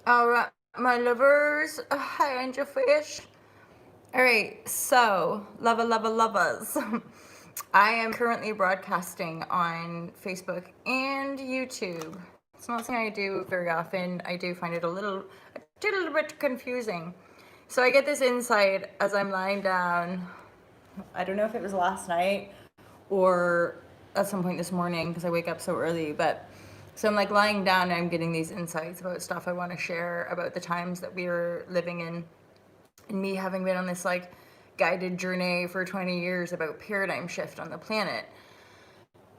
All right, my lovers. Hi, Angel Fish. All right, so lovers. I am currently broadcasting on Facebook and YouTube. It's not something I do very often. I do find it a little bit confusing. So I get this insight as I'm lying down. I don't know if it was last night or at some point this morning because I wake up so early, but so I'm like lying down and I'm getting these insights about stuff I want to share about the times that we are living in, and me having been on this like guided journey for 20 years about paradigm shift on the planet,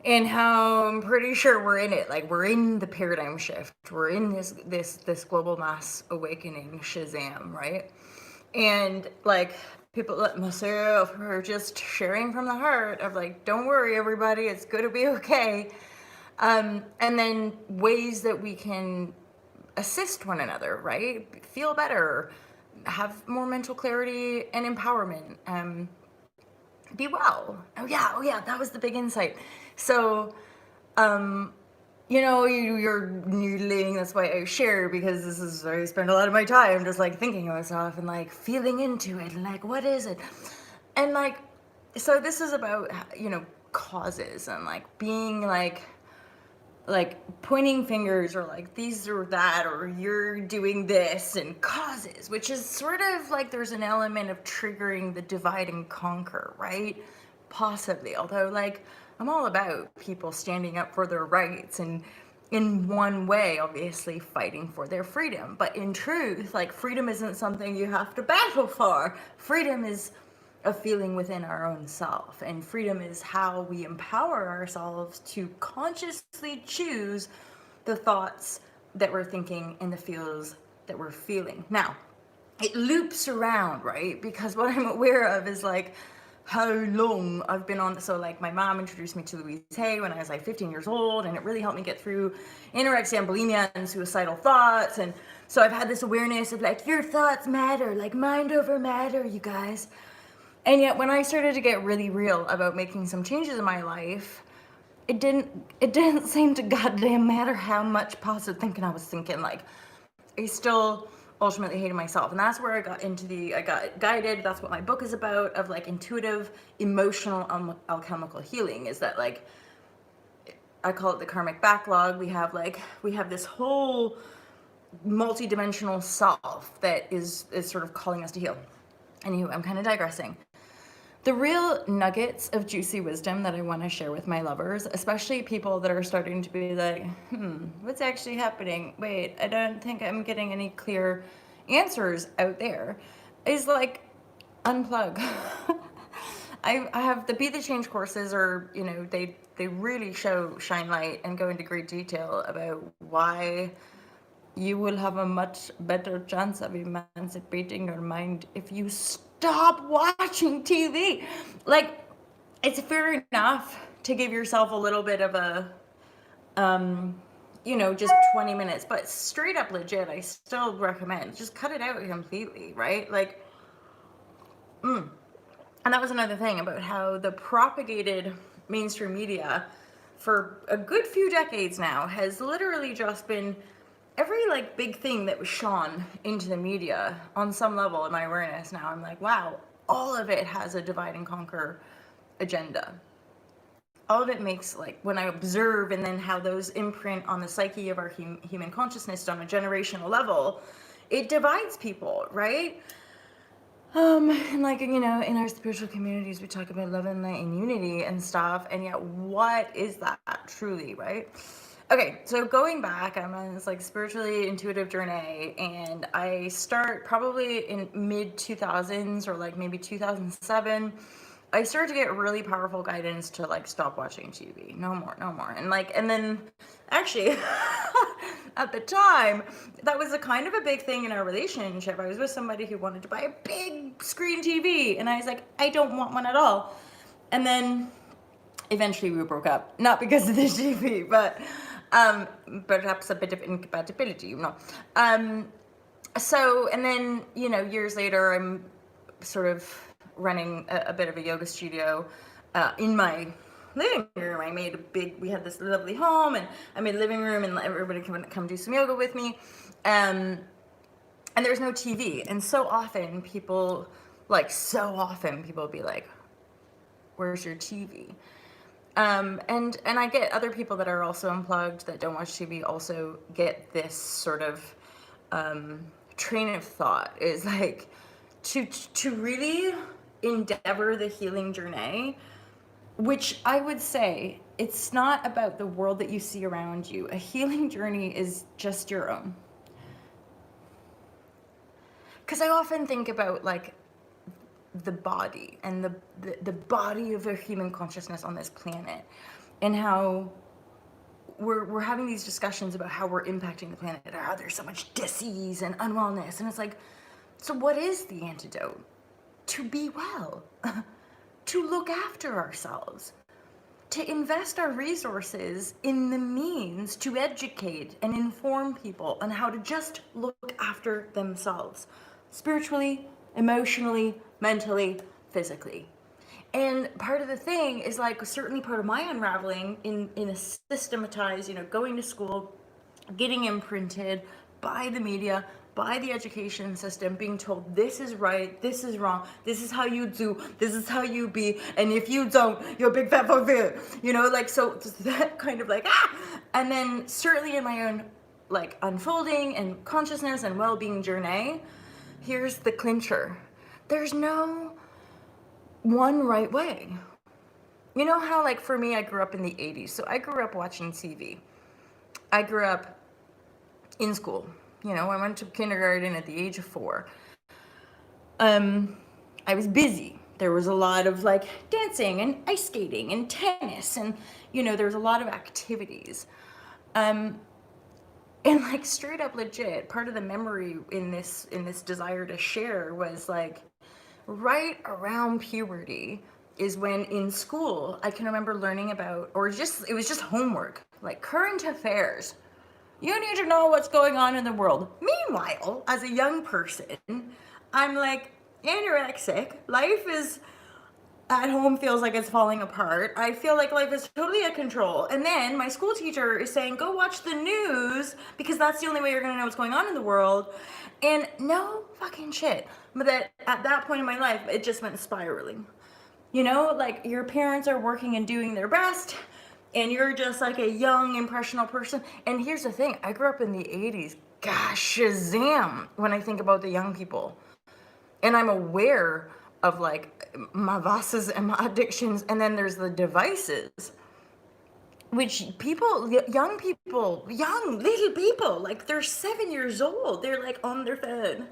and how I'm pretty sure we're in it. Like, we're in the paradigm shift. We're in this global mass awakening Shazam, right? And like, people like myself who are just sharing from the heart of like, don't worry, everybody, it's gonna be okay. And then ways that we can assist one another, right? Feel better, have more mental clarity and empowerment. Be well. Oh yeah, that was the big insight. So, you're noodling. That's why I share, because this is where I spend a lot of my time just like thinking of myself and like feeling into it and like, what is it? And like, so this is about, causes and like being like pointing fingers or like these or that or you're doing this and causes, which is sort of like there's an element of triggering the divide and conquer, right? Possibly, although like I'm all about people standing up for their rights and in one way obviously fighting for their freedom, but in truth, like, freedom isn't something you have to battle for. Freedom is a feeling within our own self, and freedom is how we empower ourselves to consciously choose the thoughts that we're thinking and the feels that we're feeling. Now, it loops around, right? Because what I'm aware of is like how long I've been on. So like, my mom introduced me to Louise Hay when I was like 15 years old, and it really helped me get through anorexia and bulimia and suicidal thoughts. And so I've had this awareness of like, your thoughts matter, like mind over matter, you guys. And yet when I started to get really real about making some changes in my life, it didn't seem to goddamn matter how much positive thinking I was thinking. Like, I still ultimately hated myself. And that's where I got guided. That's what my book is about, of like intuitive, emotional, alchemical healing. Is that like, I call it the karmic backlog. We have this whole multi-dimensional self that is sort of calling us to heal. Anywho, I'm kind of digressing. The real nuggets of juicy wisdom that I want to share with my lovers, especially people that are starting to be like, what's actually happening? Wait, I don't think I'm getting any clear answers out there, is like, unplug. I have the Be the Change courses, or they really shine light and go into great detail about why you will have a much better chance of emancipating your mind if you stop watching TV. Like, it's fair enough to give yourself a little bit of a, just 20 minutes, but straight up legit, I still recommend just cut it out completely, right? Like, and that was another thing about how the propagated mainstream media for a good few decades now has literally just been every like big thing that was shone into the media on some level in my awareness now. I'm like, wow, all of it has a divide and conquer agenda. All of it makes, like, when I observe and then how those imprint on the psyche of our human consciousness on a generational level, it divides people, right? And like, in our spiritual communities, we talk about love and light and unity and stuff, and yet what is that truly, right? Okay, so going back, I'm on this like spiritually intuitive journey, and I start probably in mid 2000s or like maybe 2007. I started to get really powerful guidance to like stop watching TV. No more, no more. And then actually at the time, that was a kind of a big thing in our relationship. I was with somebody who wanted to buy a big screen TV, and I was like, I don't want one at all. And then eventually we broke up, not because of the TV, but perhaps a bit of incompatibility, So, and then, years later, I'm sort of running a bit of a yoga studio in my living room. We had this lovely home, and I made a living room, and everybody come do some yoga with me. and there's no TV. And so often people, like, be like, where's your TV? And I get other people that are also unplugged that don't watch TV also get this sort of train of thought, is like to really endeavor the healing journey, which I would say it's not about the world that you see around you. A healing journey is just your own. Because I often think about like the body and the body of a human consciousness on this planet, and how we're having these discussions about how we're impacting the planet, or how there's so much disease and unwellness, and it's like, so what is the antidote? To be well, to look after ourselves, to invest our resources in the means to educate and inform people on how to just look after themselves, spiritually, emotionally, mentally, physically. And part of the thing is, like, certainly part of my unraveling in a systematized, going to school, getting imprinted by the media, by the education system, being told this is right, this is wrong, this is how you do, this is how you be, and if you don't, you're a big fat fulfill. Like, so that kind of like, and then certainly in my own like unfolding and consciousness and well-being journey, here's the clincher. There's no one right way. You know how, like, for me, I grew up in the 80s, so I grew up watching TV. I grew up in school. I went to kindergarten at the age of 4. I was busy. There was a lot of like dancing and ice skating and tennis, and there was a lot of activities. And like, straight up legit, part of the memory in this desire to share was like, right around puberty is when in school I can remember learning about, or just, it was just homework, like current affairs. You need to know what's going on in the world. Meanwhile, as a young person, I'm like anorexic. Life is at home feels like it's falling apart. I feel like life is totally out of control. And then my school teacher is saying, go watch the news because that's the only way you're going to know what's going on in the world. And no fucking shit. But that at that point in my life, it just went spiraling. Like, your parents are working and doing their best, and you're just like a young, impressionable person. And here's the thing, I grew up in the 80s. Gosh, shazam, when I think about the young people. And I'm aware of like my vices and my addictions, and then there's the devices, which young little people, like, they're 7 years old, they're like on their phone,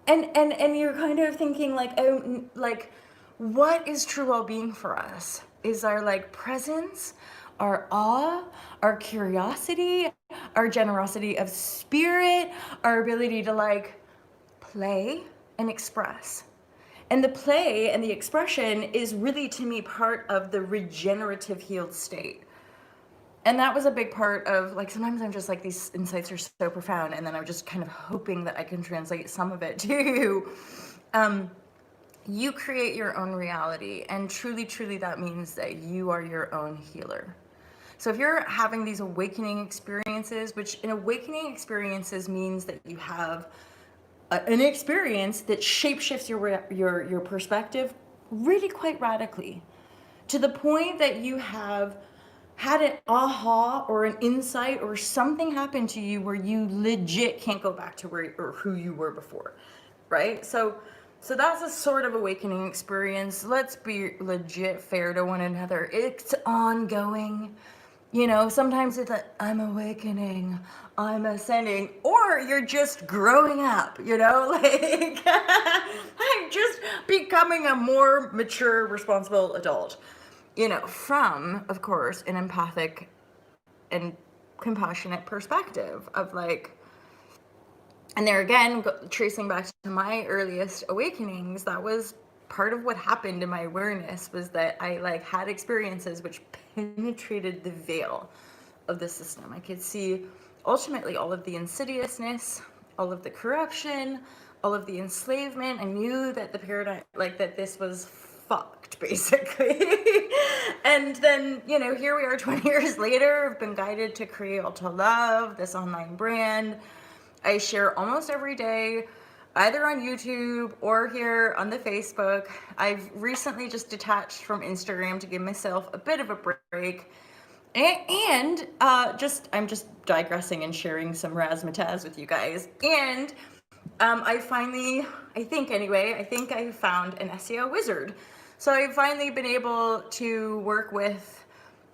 and you're kind of thinking like, oh, like, what is true well-being for us is our like presence, our awe, our curiosity, our generosity of spirit, our ability to like play and express. And the play and the expression is really, to me, part of the regenerative healed state. And that was a big part of, like, sometimes I'm just like, these insights are so profound, and then I'm just kind of hoping that I can translate some of it to you. You create your own reality, and truly, truly, that means that you are your own healer. So if you're having these awakening experiences, which in awakening experiences means that you have an experience that shapeshifts your perspective really quite radically, to the point that you have had an aha or an insight or something happen to you where you legit can't go back to where or who you were before, right? So that's a sort of awakening experience. Let's be legit fair to one another. It's ongoing. Sometimes it's like, I'm awakening, I'm ascending, or you're just growing up, like, I'm just becoming a more mature, responsible adult, from, of course, an empathic and compassionate perspective of like, and there again, tracing back to my earliest awakenings, that was part of what happened in my awareness, was that I like had experiences which penetrated the veil of the system. I could see ultimately all of the insidiousness, all of the corruption, all of the enslavement. I knew that the paradigm, like, that this was fucked, basically. And then, here we are 20 years later, I've been guided to create Alta Love, this online brand. I share almost every day, either on YouTube or here on the Facebook. I've recently just detached from Instagram to give myself a bit of a break. And just I'm just digressing and sharing some razzmatazz with you guys. And I finally, I think anyway, I think I found an SEO wizard. So I've finally been able to work with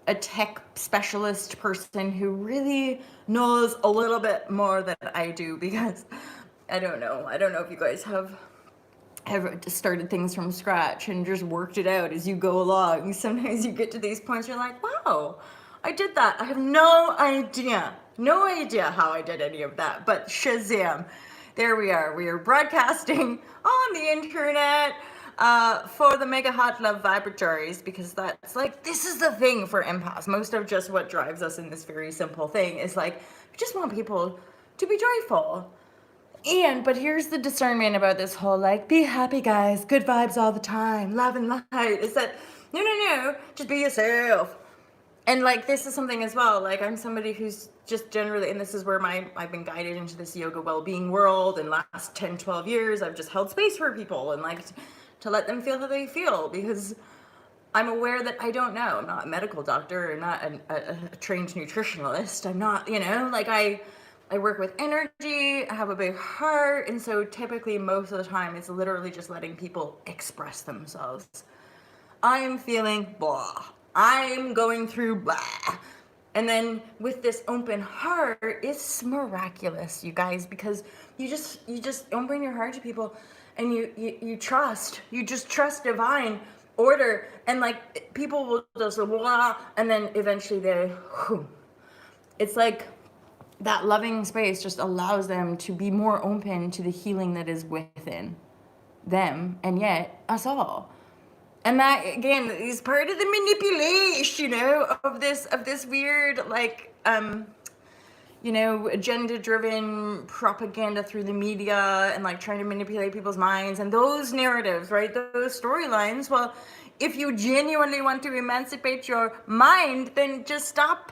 a tech specialist person who really knows a little bit more than I do, because I don't know. I don't know if you guys have just started things from scratch and just worked it out as you go along. Sometimes you get to these points, you're like, wow, I did that. I have no idea how I did any of that, but Shazam, there we are. We are broadcasting on the internet for the Mega Hot Love vibratories, because that's like, this is the thing for empaths. Most of just what drives us in this very simple thing is like, we just want people to be joyful. But here's the discernment about this whole like, be happy, guys, good vibes all the time, love and light, is that no, just be yourself. And like, this is something as well, like, I'm somebody who's just generally, and this is where I've been guided into this yoga well-being world. In last 10-12 years, I've just held space for people and like to let them feel how they feel, because I'm aware that I don't know. I'm not a medical doctor or not a trained nutritionalist. I'm not, like, I work with energy, I have a big heart, and so typically most of the time it's literally just letting people express themselves. I am feeling blah. I'm going through blah. And then with this open heart, it's miraculous, you guys, because you just open your heart to people, and you just trust divine order, and like people will just blah, and then eventually it's like that loving space just allows them to be more open to the healing that is within them, and yet us all. And that again is part of the manipulation, of this weird like agenda-driven propaganda through the media, and like trying to manipulate people's minds and those narratives, right? Those storylines. Well, if you genuinely want to emancipate your mind, then just stop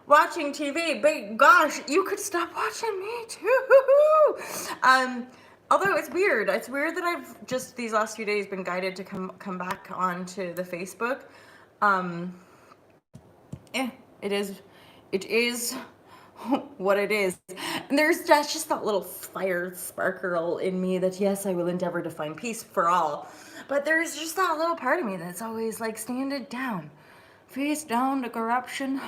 watching TV. But gosh, you could stop watching me too. Although it's weird that I've just these last few days been guided to come back onto the Facebook. It is what it is. And that's just that little fire sparkle in me that, yes, I will endeavor to find peace for all. But there's just that little part of me that's always like, stand it down. Face down to corruption.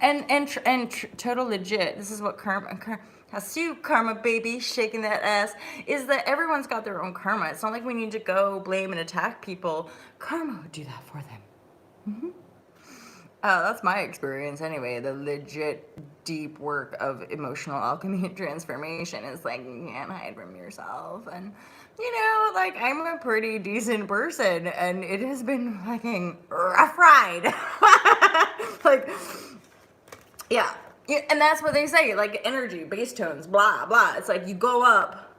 and total legit. This is what karma baby, shaking that ass, is that everyone's got their own karma. It's not like we need to go blame and attack people. Karma would do that for them. Mm-hmm. That's my experience anyway. The legit deep work of emotional alchemy and transformation is like, you can't hide from yourself. And like, I'm a pretty decent person, and it has been fucking rough ride. Like, yeah, and that's what they say, like energy, bass tones, blah blah. It's like you go up,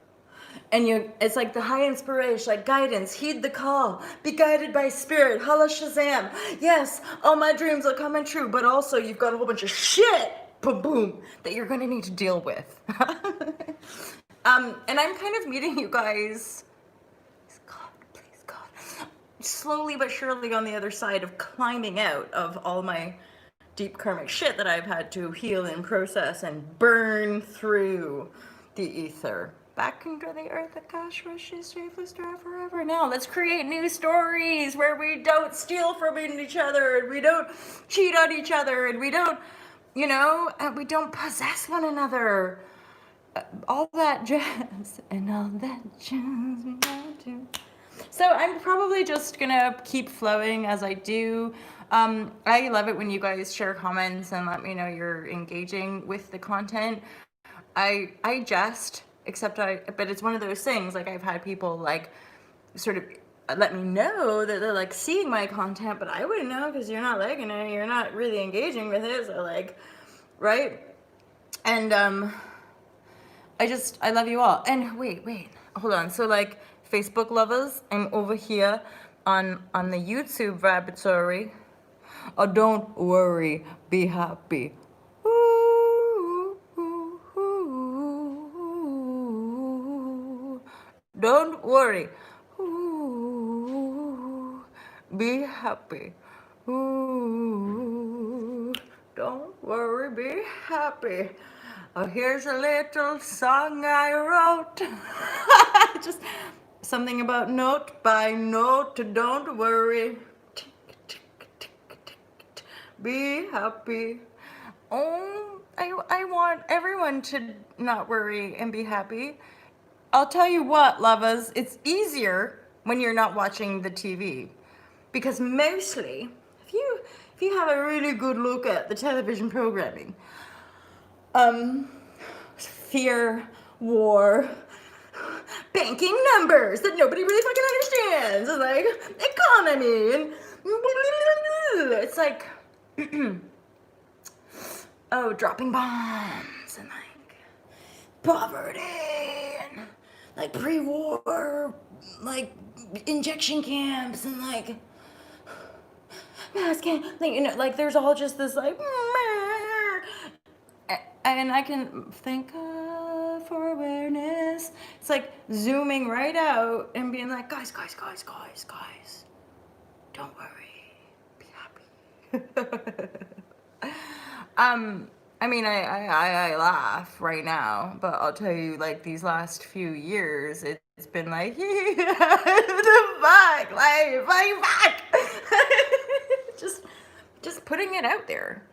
and it's like the high inspiration, like guidance, heed the call, be guided by spirit, holla Shazam. Yes, all my dreams are coming true, but also you've got a whole bunch of shit, boom boom, that you're gonna need to deal with. And I'm kind of meeting you guys, please God, slowly but surely on the other side of climbing out of all my deep karmic shit that I've had to heal and process and burn through the ether. Back into the earth, Akasha, she's safely stored forever. Now let's create new stories where we don't steal from each other, and we don't cheat on each other, and we don't, and we don't possess one another. All that jazz and all that jazz we want to. So I'm probably just gonna keep flowing as I do. I love it when you guys share comments and let me know you're engaging with the content. I jest, but it's one of those things, like I've had people like sort of let me know that they're like seeing my content, but I wouldn't know because you're not liking it, you're not really engaging with it, so like, right? And I love you all. And wait, hold on. So like, Facebook lovers, I'm over here on the YouTube vibratory. Oh, don't worry, be happy. Ooh, ooh, ooh. don't worry. Ooh, be happy. Ooh, don't worry, be happy. Oh, here's a little song I wrote. Just something about note by note. Don't worry. Tick, tick, tick, tick, tick. Be happy. Oh, I want everyone to not worry and be happy. I'll tell you what, lovers, it's easier when you're not watching the TV. Because mostly, if you have a really good look at the television programming, um, fear, war, banking numbers that nobody really fucking understands, and like economy, and it's like, oh, dropping bombs, and like poverty, and like pre-war, like injection camps, and like mass camp, like, you know, like there's all just this like, and I can thank God for awareness. It's like zooming right out and being like, guys, don't worry, be happy. I mean, I laugh right now, but I'll tell you, like, these last few years, it's been like, the fuck, like fuck. Just putting it out there,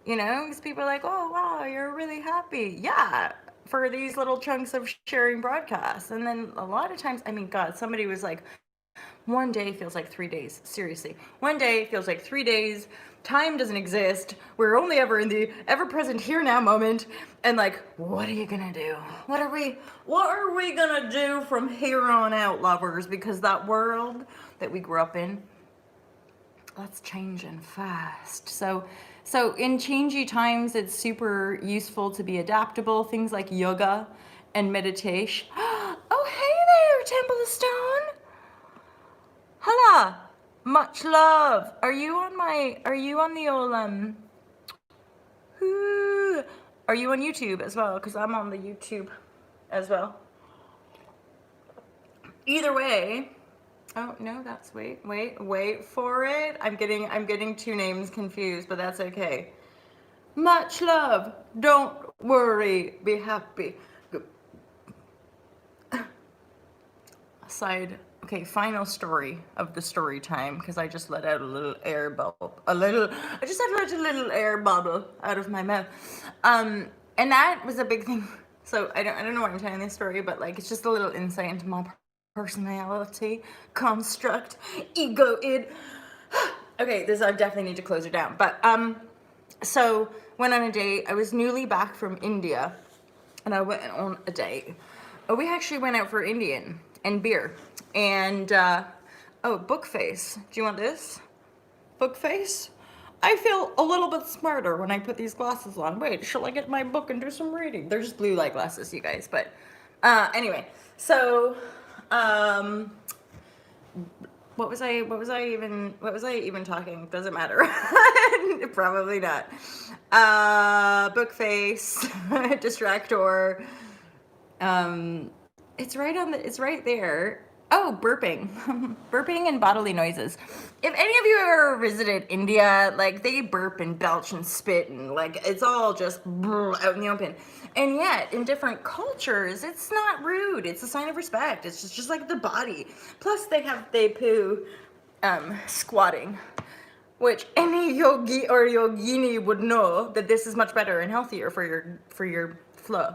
you know, because people are like, oh, wow, you're really happy. Yeah, for these little chunks of sharing broadcasts. And then a lot of times, I mean, God, somebody was like, one day feels like 3 days. Seriously. One day feels like 3 days. Time doesn't exist. We're only ever in the ever present here now moment. And like, what are you gonna do? What are we gonna do from here on out, lovers? Because that world that we grew up in, that's changing fast. So in changey times, it's super useful to be adaptable. Things like yoga and meditation. Oh, hey there, Temple of Stone. Hello, much love. Are you on the old, are you on YouTube as well? Because I'm on the YouTube as well. Either way, oh no, that's, wait for it. I'm getting two names confused, but that's okay. Much love. Don't worry, be happy. Side. Okay, final story of the story time, because I just let out a little air bubble. I just let a little air bubble out of my mouth. And that was a big thing. So I don't know why I'm telling this story, but like it's just a little insight into my personality, construct, ego-id. Okay, this I definitely need to close it down. But so went on a date. I was newly back from India, and I went on a date. We actually went out for Indian and beer. And, oh, book face. Do you want this? Book face? I feel a little bit smarter when I put these glasses on. Wait, shall I get my book and do some reading? They're just blue light glasses, you guys. But, anyway. So, what was I even talking? Doesn't matter. Probably not. Book face, distractor. It's right there. Oh, burping. Burping and bodily noises. If any of you ever visited India, like they burp and belch and spit and like it's all just out in the open. And yet, in different cultures, it's not rude. It's a sign of respect. It's just like the body. Plus, they poo squatting, which any yogi or yogini would know that this is much better and healthier for your flow.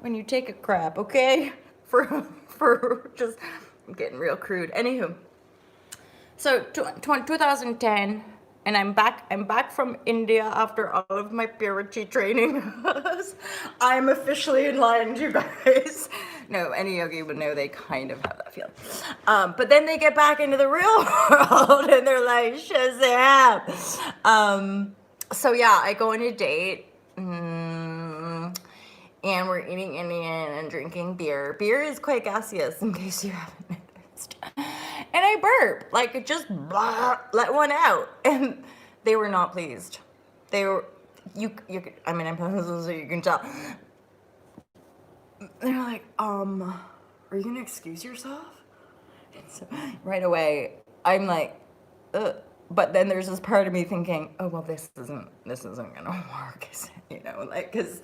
When you take a crap, okay? For just, I'm getting real crude. Anywho, so 2010, and I'm back from India after all of my purity training. I'm officially enlightened, you guys. No, any yogi would know they kind of have that feel. But then they get back into the real world and they're like, Shazam. So yeah, I go on a date. And we're eating Indian and drinking beer. Beer is quite gaseous, in case you haven't noticed. And I burp, like just blah, let one out, and they were not pleased. They were, I'm so you can tell. They're like, are you gonna excuse yourself? And so right away, I'm like, ugh. But then there's this part of me thinking, oh well, this isn't gonna work, is it? You know, like, because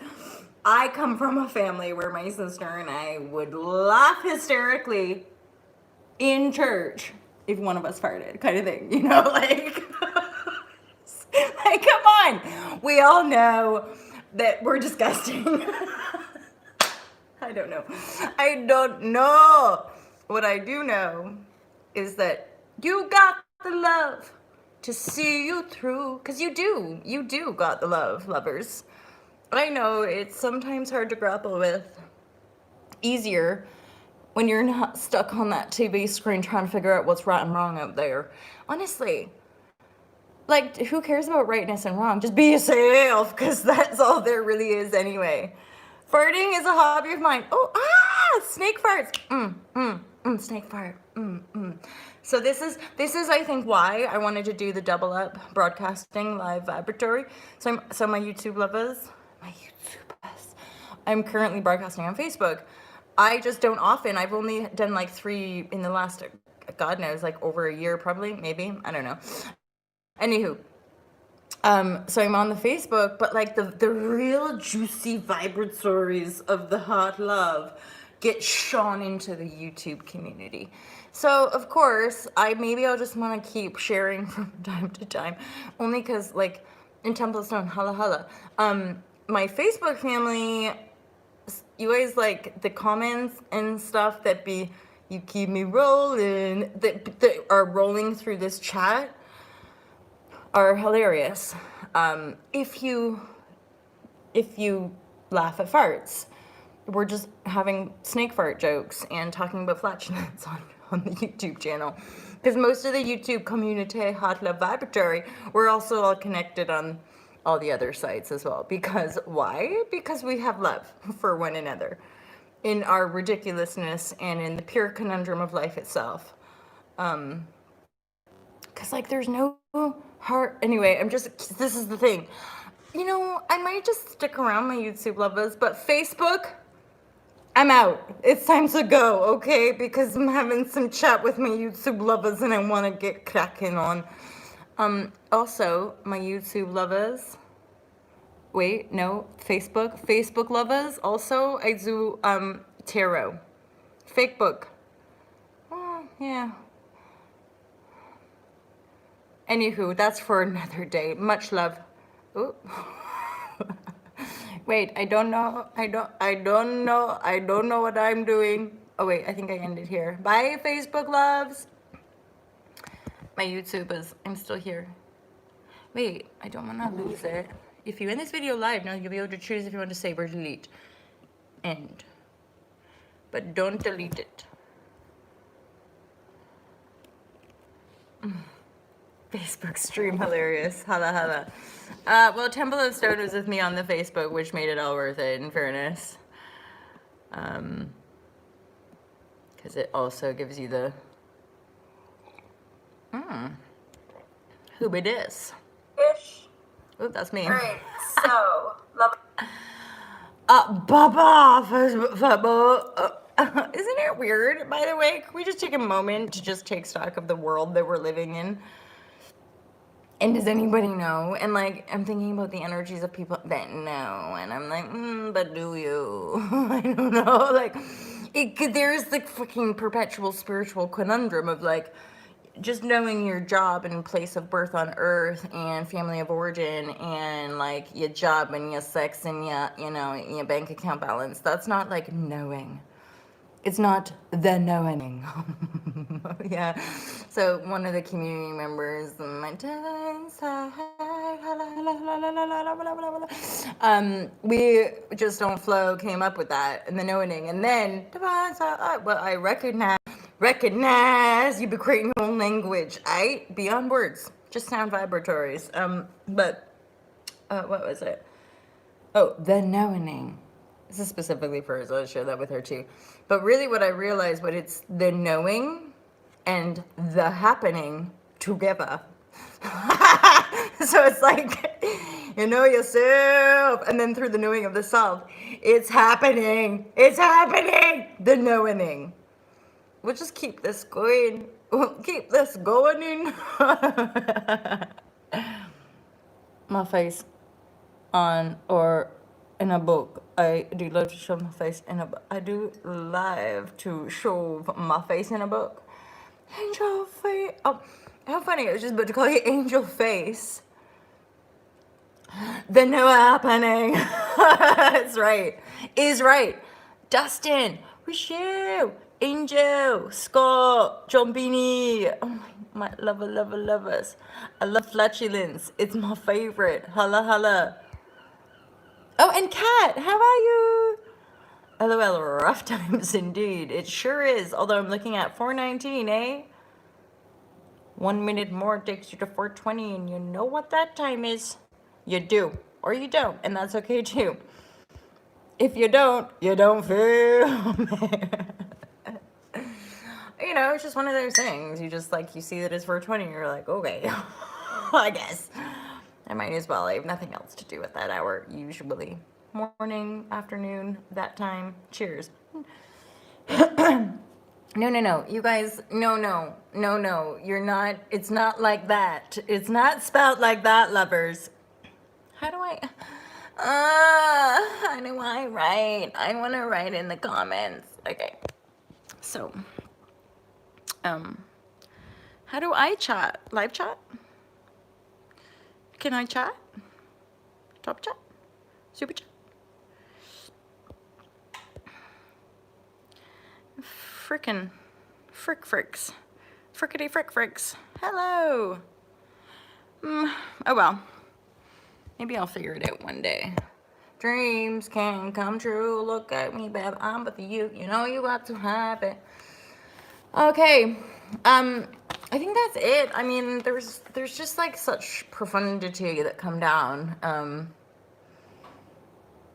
I come from a family where my sister and I would laugh hysterically in church if one of us farted, kind of thing, you know, like, like, come on, we all know that we're disgusting. I don't know. I don't know. What I do know is that you got the love to see you through, because you do got the love, lovers. I know it's sometimes hard to grapple with, easier when you're not stuck on that TV screen trying to figure out what's right and wrong out there. Honestly, like, who cares about rightness and wrong? Just be yourself, because that's all there really is anyway. Farting is a hobby of mine. Oh, snake farts. Snake fart. So this is I think why I wanted to do the double up broadcasting live vibratory. So my YouTube lovers, I'm currently broadcasting on Facebook. I just don't often. I've only done like 3 in the last, God knows, like over a year probably, maybe, I don't know. Anywho, so I'm on the Facebook, but like the real juicy vibratories of the hot love get shone into the YouTube community. So of course, I'll just want to keep sharing from time to time, only because like in Templestowe, holla, my Facebook family, you guys, like the comments and stuff that you keep me rolling, that are rolling through this chat are hilarious. If you laugh at farts, we're just having snake fart jokes and talking about flatulence on the YouTube channel. Because most of the YouTube community, Hot Love Vibratory, we're also all connected on all the other sites as well. Because why? Because we have love for one another in our ridiculousness and in the pure conundrum of life itself. Because like there's no heart. Anyway, this is the thing. You know, I might just stick around, my YouTube lovers, but Facebook, I'm out. It's time to go, okay? Because I'm having some chat with my YouTube lovers and I want to get cracking on. Also, my YouTube lovers. Wait, no, Facebook lovers. Also, I do tarot. Fake book. Oh, yeah. Anywho, that's for another day. Much love. Ooh. Wait, I don't know what I'm doing. Oh wait, I think I ended here. Bye, Facebook loves. My YouTube is, I'm still here. Wait, I don't want to lose it. If you end this video live, now you'll be able to choose if you want to save or delete. End. But don't delete it. Facebook stream hilarious. Holla. Well, Temple of Stone was with me on the Facebook, which made it all worth it, in fairness. Because it also gives you the... Who it is. Ish. Oh, that's me. Alright, so... Baba! Isn't it weird, by the way? Can we just take a moment to just take stock of the world that we're living in? And does anybody know? And like, I'm thinking about the energies of people that know. And I'm like, but do you? I don't know. Like, there's the freaking perpetual spiritual conundrum of like, just knowing your job and place of birth on earth and family of origin and like your job and your sex and your bank account balance. That's not like knowing. It's not the knowing. Yeah. So one of the community members, we just don't flow, came up with that and the knowing. And then, well, I recognize you be creating your own language. Beyond words, just sound vibratories. But what was it? Oh, the knowing. This is specifically for her, so I'll share that with her too. But really what I realized, but it's the knowing and the happening together. So it's like, You know yourself. And then through the knowing of the self, it's happening. It's happening. The knowing. We'll just keep this going. We'll keep this going in. My face on or in a book. I do love to show my face in a book. I do love to show my face in a book. Angel face. Oh, how funny. I was just about to call you Angel Face. The new happening. That's right. Is right. Dustin, Rochelle, Angel, Scott, John Beanie. Oh my lovers. I love flatulence. It's my favorite. Holla holla. Oh, and Kat, how are you? LOL, rough times indeed. It sure is. Although I'm looking at 419, eh? 1 minute more takes you to 420, and you know what that time is. You do, or you don't, and that's okay too. If you don't feel me. You know, it's just one of those things. You just like, you see that it's 420, you're like, okay, I guess. I might as well. I have nothing else to do at that hour, usually. Morning, afternoon, that time. Cheers. No. You guys, no. You're not, it's not like that. It's not spelled like that, lovers. How do I write? I want to write in the comments. Okay. So, how do I chat? Live chat? Can I chat? Top chat? Super chat? Fricks. Frickety fricks. Hello. Oh well. Maybe I'll figure it out one day. Dreams can come true. Look at me, babe. I'm with you. You know you got to have it. Okay. I think that's it. I mean, there's just like such profundity that come down.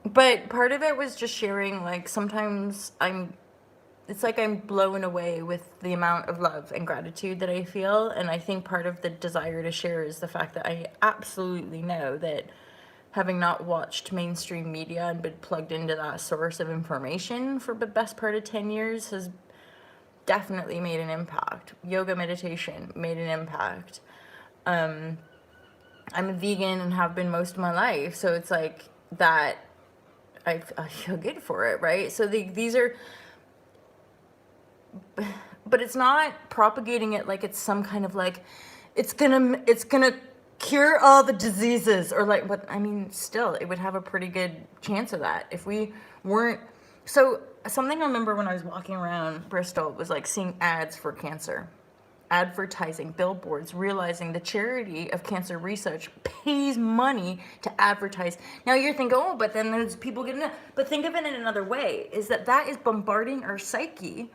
But part of it was just sharing, like, sometimes it's like I'm blown away with the amount of love and gratitude that I feel. And I think part of the desire to share is the fact that I absolutely know that having not watched mainstream media and been plugged into that source of information for the best part of 10 years has definitely made an impact. Yoga meditation made an impact. I'm a vegan and have been most of my life. So it's like that I feel good for it, right? So these are... But it's not propagating it like it's some kind of like, it's gonna cure all the diseases, or like, but I mean, still, it would have a pretty good chance of that if we weren't. So something I remember when I was walking around Bristol was like seeing ads for cancer, advertising, billboards, realizing the charity of cancer research pays money to advertise. Now you're thinking, oh, but then there's people getting it. But think of it in another way, is that is bombarding our psyche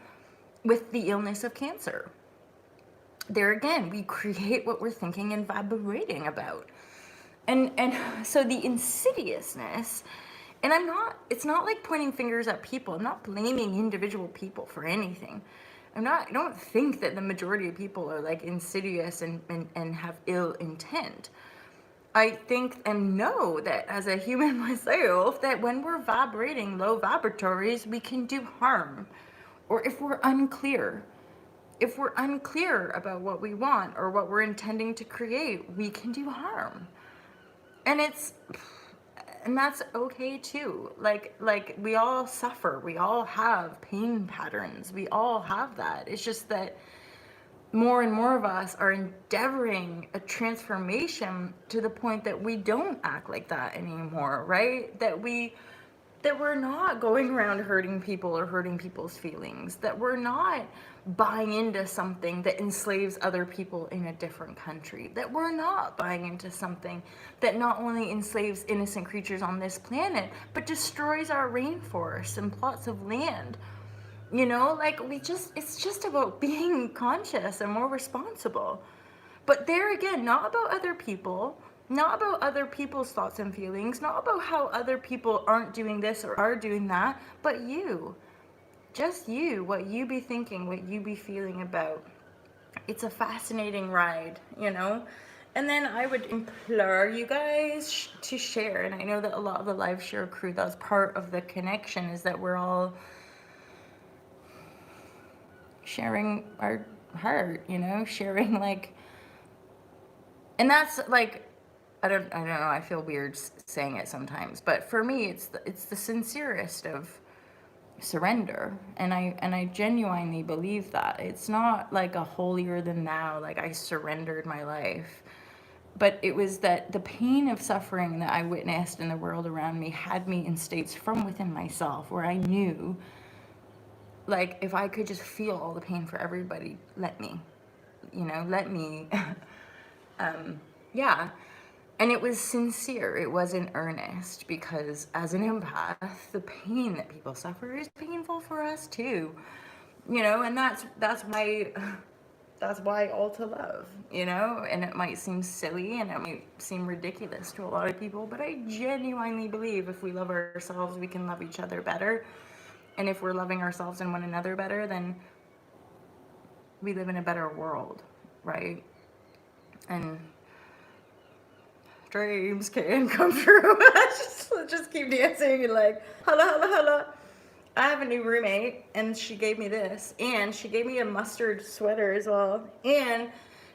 with the illness of cancer. There again, we create what we're thinking and vibrating about. And so the insidiousness, and it's not like pointing fingers at people. I'm not blaming individual people for anything. I don't think that the majority of people are like insidious and have ill intent. I think and know that as a human myself, that when we're vibrating low vibratories, we can do harm. Or if we're unclear about what we want or what we're intending to create, we can do harm. And that's okay too. Like we all suffer. We all have pain patterns. We all have that. It's just that more and more of us are endeavoring a transformation to the point that we don't act like that anymore, right? That we're not going around hurting people or hurting people's feelings, that we're not buying into something that enslaves other people in a different country, that we're not buying into something that not only enslaves innocent creatures on this planet, but destroys our rainforests and plots of land. You know, like it's just about being conscious and more responsible. But there again, not about other people, not about other people's thoughts and feelings, not about how other people aren't doing this or are doing that, but you. Just you, what you be thinking, what you be feeling about. It's a fascinating ride, you know? And then I would implore you guys to share. And I know that a lot of the live share crew, that's part of the connection, is that we're all sharing our heart, you know, sharing like, and that's like, I don't know, I feel weird saying it sometimes, but for me, it's the sincerest of surrender, and I genuinely believe that it's not like a holier than thou, like I surrendered my life, but it was that the pain of suffering that I witnessed in the world around me had me in states from within myself where I knew, like, if I could just feel all the pain for everybody, let me, you know, let me. Yeah. And it was sincere, it wasn't earnest, because as an empath, the pain that people suffer is painful for us too. You know, and that's why all to love, you know, and it might seem silly and it might seem ridiculous to a lot of people, but I genuinely believe if we love ourselves, we can love each other better. And if we're loving ourselves and one another better, then we live in a better world, right? And dreams can come true. just keep dancing and like, holla, holla, holla. I have a new roommate, and she gave me this, and she gave me a mustard sweater as well, and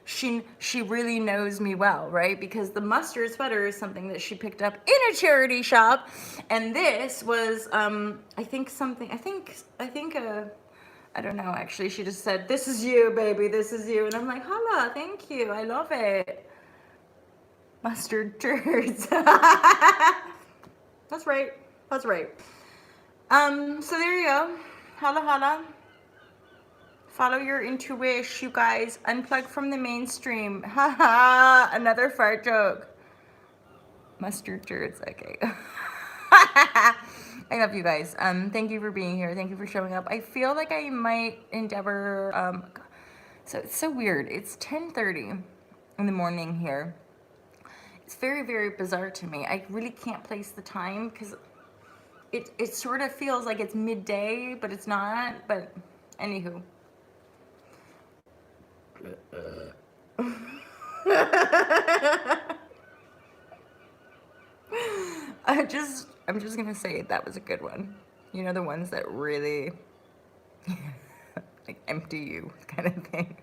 she really knows me well, right? Because the mustard sweater is something that she picked up in a charity shop, and this was I think I don't know, actually, she just said, "This is you, baby, this is you," and I'm like, holla, thank you, I love it. Mustard turds. That's right. That's right. So there you go. Holla holla. Follow your intuition, you guys. Unplug from the mainstream. Haha. Another fart joke. Mustard turds. Okay. I love you guys. Thank you for being here. Thank you for showing up. I feel like I might endeavor. So it's so weird. It's 10:30 in the morning here. It's very, very bizarre to me. I really can't place the time because it sort of feels like it's midday, but it's not. But anywho. I'm just gonna say that was a good one. You know, the ones that really like empty you kind of thing.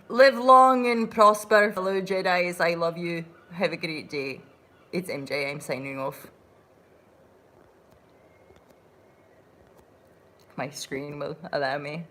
Live long and prosper, fellow Jedis. I love you. Have a great day. It's MJ. I'm signing off. My screen will allow me.